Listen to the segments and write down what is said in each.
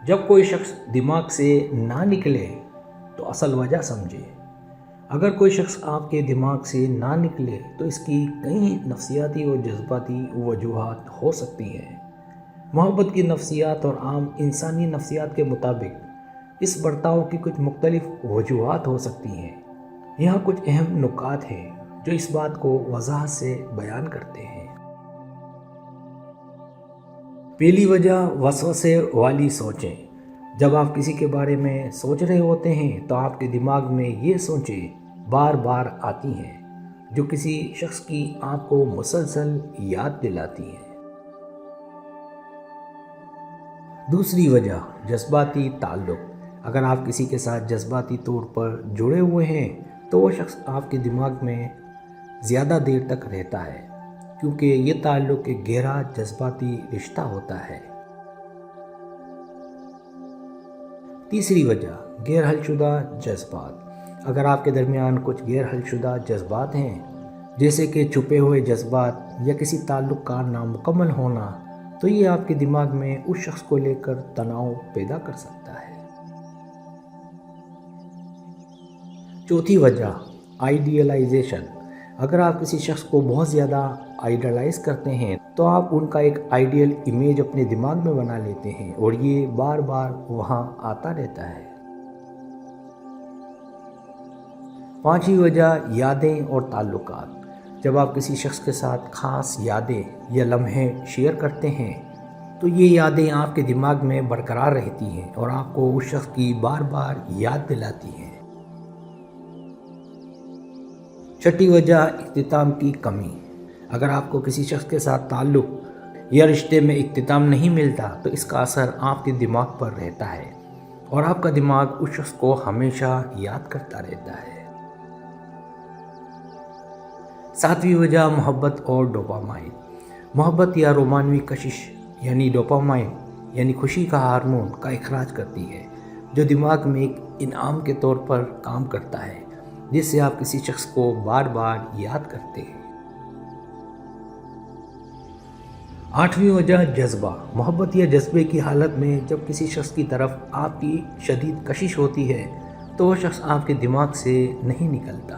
جب کوئی شخص دماغ سے نہ نکلے تو اصل وجہ سمجھے۔ اگر کوئی شخص آپ کے دماغ سے نہ نکلے تو اس کی کئی نفسیاتی اور جذباتی وجوہات ہو سکتی ہیں۔ محبت کی نفسیات اور عام انسانی نفسیات کے مطابق اس برتاؤ کی کچھ مختلف وجوہات ہو سکتی ہیں۔ یہاں کچھ اہم نکات ہیں جو اس بات کو وضاحت سے بیان کرتے ہیں۔ پہلی وجہ وسوسے والی سوچیں۔ جب آپ کسی کے بارے میں سوچ رہے ہوتے ہیں تو آپ کے دماغ میں یہ سوچیں بار بار آتی ہیں جو کسی شخص کی آپ کو مسلسل یاد دلاتی ہیں۔ دوسری وجہ جذباتی تعلق۔ اگر آپ کسی کے ساتھ جذباتی طور پر جڑے ہوئے ہیں تو وہ شخص آپ کے دماغ میں زیادہ دیر تک رہتا ہے کیونکہ یہ تعلق ایک گہرا جذباتی رشتہ ہوتا ہے۔ تیسری وجہ غیر حل شدہ جذبات۔ اگر آپ کے درمیان کچھ غیر حل شدہ جذبات ہیں جیسے کہ چھپے ہوئے جذبات یا کسی تعلق کا نامکمل ہونا تو یہ آپ کے دماغ میں اس شخص کو لے کر تناؤ پیدا کر سکتا ہے۔ چوتھی وجہ آئیڈیلائزیشن۔ اگر آپ کسی شخص کو بہت زیادہ آئیڈیلائز کرتے ہیں تو آپ ان کا ایک آئیڈیل امیج اپنے دماغ میں بنا لیتے ہیں اور یہ بار بار وہاں آتا رہتا ہے۔ پانچویں وجہ یادیں اور تعلقات۔ جب آپ کسی شخص کے ساتھ خاص یادیں یا لمحے شیئر کرتے ہیں تو یہ یادیں آپ کے دماغ میں برقرار رہتی ہیں اور آپ کو اس شخص کی بار بار یاد دلاتی ہیں۔ چھٹی وجہ اختتام کی کمی۔ اگر آپ کو کسی شخص کے ساتھ تعلق یا رشتے میں اختتام نہیں ملتا تو اس کا اثر آپ کے دماغ پر رہتا ہے اور آپ کا دماغ اس شخص کو ہمیشہ یاد کرتا رہتا ہے۔ ساتویں وجہ محبت اور ڈوپامائن۔ محبت یا رومانوی کشش یعنی ڈوپامائن یعنی خوشی کا ہارمون کا اخراج کرتی ہے جو دماغ میں ایک انعام کے طور پر کام کرتا ہے جس سے آپ کسی شخص کو بار بار یاد کرتے ہیں۔ آٹھویں وجہ جذبہ۔ محبت یا جذبے کی حالت میں جب کسی شخص کی طرف آپ کی شدید کشش ہوتی ہے تو وہ شخص آپ کے دماغ سے نہیں نکلتا۔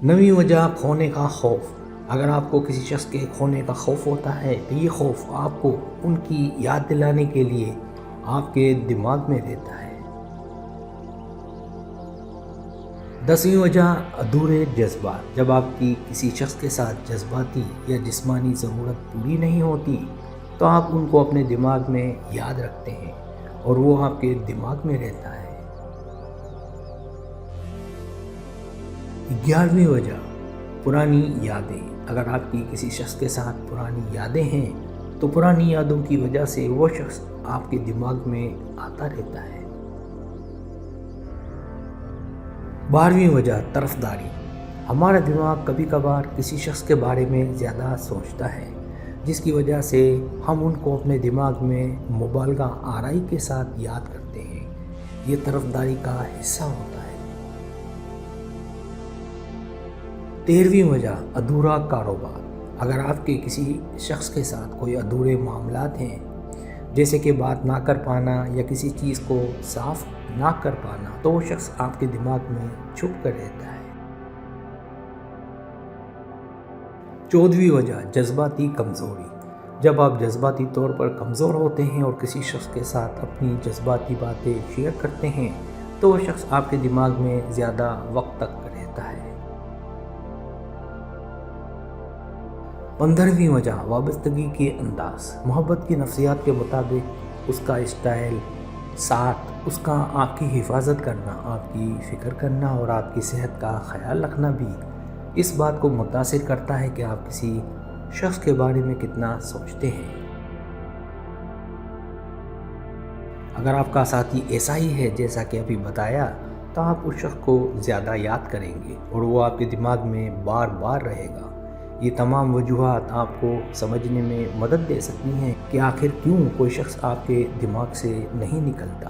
نویں وجہ کھونے کا خوف۔ اگر آپ کو کسی شخص کے کھونے کا خوف ہوتا ہے تو یہ خوف آپ کو ان کی یاد دلانے کے لیے آپ کے دماغ میں رہتا ہے۔ 10ویں وجہ ادھورے جذبات۔ جب آپ کی کسی شخص کے ساتھ جذباتی یا جسمانی ضرورت پوری نہیں ہوتی تو آپ ان کو اپنے دماغ میں یاد رکھتے ہیں اور وہ آپ کے دماغ میں رہتا ہے۔ 11ویں وجہ پرانی یادیں۔ اگر آپ کی کسی شخص کے ساتھ پرانی یادیں ہیں تو پرانی یادوں کی وجہ سے وہ شخص آپ کے دماغ میں آتا رہتا ہے۔ 12ویں وجہ طرفداری۔ ہمارا دماغ کبھی کبھار کسی شخص کے بارے میں زیادہ سوچتا ہے جس کی وجہ سے ہم ان کو اپنے دماغ میں مبالغہ آرائی کے ساتھ یاد کرتے ہیں۔ یہ طرفداری کا حصہ ہوتا ہے۔ 13ویں وجہ ادھورا کاروبار۔ اگر آپ کے کسی شخص کے ساتھ کوئی ادھورے معاملات ہیں جیسے کہ بات نہ کر پانا یا کسی چیز کو صاف نہ کر پانا تو وہ شخص آپ کے دماغ میں چھپ کر رہتا ہے۔ 14ویں وجہ جذباتی کمزوری۔ جب آپ جذباتی طور پر کمزور ہوتے ہیں اور کسی شخص کے ساتھ اپنی جذباتی باتیں شیئر کرتے ہیں تو وہ شخص آپ کے دماغ میں زیادہ وقت تک رہتا ہے۔ 15ویں وجہ وابستگی کے انداز۔ محبت کی نفسیات کے مطابق اس کا اسٹائل، ساتھ اس کا آپ کی حفاظت کرنا، آپ کی فکر کرنا اور آپ کی صحت کا خیال رکھنا بھی اس بات کو متاثر کرتا ہے کہ آپ کسی شخص کے بارے میں کتنا سوچتے ہیں۔ اگر آپ کا ساتھی ایسا ہی ہے جیسا کہ ابھی بتایا تو آپ اس شخص کو زیادہ یاد کریں گے اور وہ آپ کے دماغ میں بار بار رہے گا۔ یہ تمام وجوہات آپ کو سمجھنے میں مدد دے سکتی ہیں کہ آخر کیوں کوئی شخص آپ کے دماغ سے نہیں نکلتا۔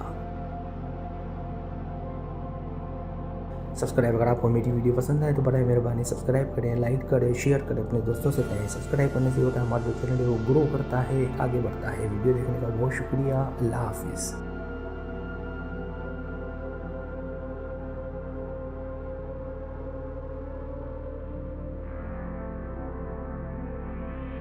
سبسکرائب اگر آپ کو میری ویڈیو پسند آئے تو برائے مہربانی سبسکرائب کریں، لائک کریں، شیئر کریں، اپنے دوستوں سے کہیں۔ سبسکرائب کرنے سے ہوتا ہے ہمارا جو چینل ہے وہ گرو کرتا ہے، آگے بڑھتا ہے۔ ویڈیو دیکھنے کا بہت شکریہ، اللہ حافظ۔